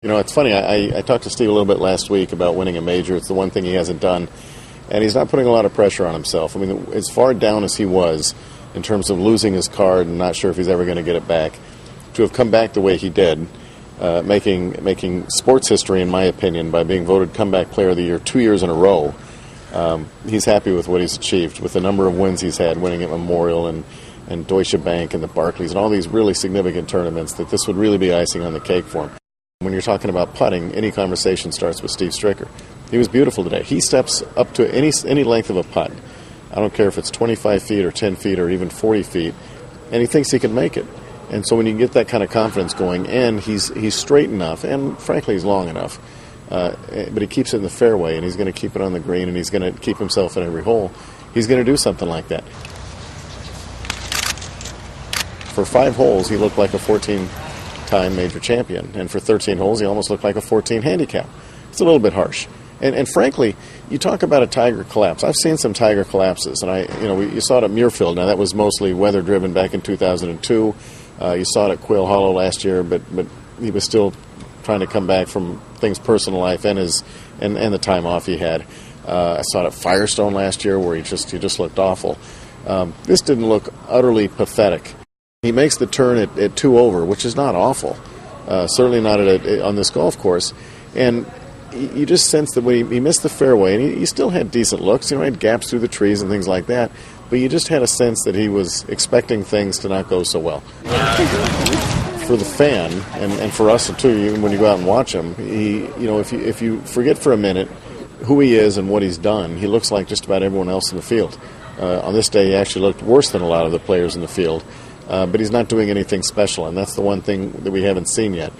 You know, it's funny. I talked to Steve a little bit last week about winning a major. It's the one thing he hasn't done, and he's not putting a lot of pressure on himself. I mean, as far down as he was in terms of losing his card and not sure if he's ever going to get it back, to have come back the way he did, making sports history, in my opinion, by being voted Comeback Player of the Year 2 years in a row. He's happy with what he's achieved, with the number of wins he's had, winning at Memorial and Deutsche Bank and the Barclays and all these really significant tournaments, that this would really be icing on the cake for him. When you're talking about putting, any conversation starts with Steve Stricker. He was beautiful today. He steps up to any length of a putt. I don't care if it's 25 feet or 10 feet or even 40 feet, and he thinks he can make it. And so when you get that kind of confidence going, and he's straight enough, and frankly he's long enough, but he keeps it in the fairway, and he's going to keep it on the green, and he's going to keep himself in every hole, he's going to do something like that. For 5 holes, he looked like a 14-time major champion, and for 13 holes, he almost looked like a 14 handicap. It's a little bit harsh. And frankly, you talk about a Tiger collapse. I've seen some Tiger collapses, and you saw it at Muirfield. Now, that was mostly weather-driven back in 2002. You saw it at Quail Hollow last year, but he was still trying to come back from things personal life and the time off he had. I saw it at Firestone last year, where he just looked awful. This didn't look utterly pathetic. He makes the turn at 2 over, which is not awful. Certainly not on this golf course. And you just sense that when he missed the fairway, and he still had decent looks, he had gaps through the trees and things like that, but you just had a sense that he was expecting things to not go so well. For the fan, and for us too, even when you go out and watch him, if you forget for a minute who he is and what he's done, he looks like just about everyone else in the field. On this day, he actually looked worse than a lot of the players in the field, but he's not doing anything special, and that's the one thing that we haven't seen yet.